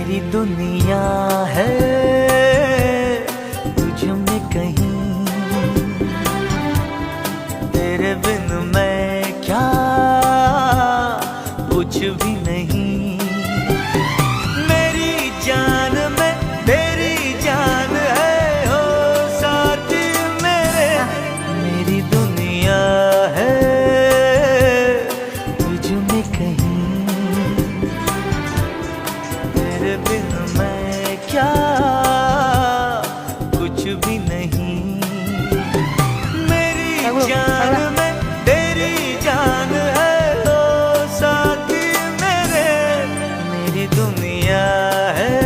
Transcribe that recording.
मेरी दुनिया है तुझ में कहीं, तेरे बिन मैं क्या कुछ भी नहीं। मेरी जान में तेरी जान है हो साथी मेरे, मेरी दुनिया है तुझ में कहीं, तेरे बिन मैं क्या कुछ भी नहीं। मेरी जान में तेरी जान है ओ साथी मेरे, मेरी दुनिया है।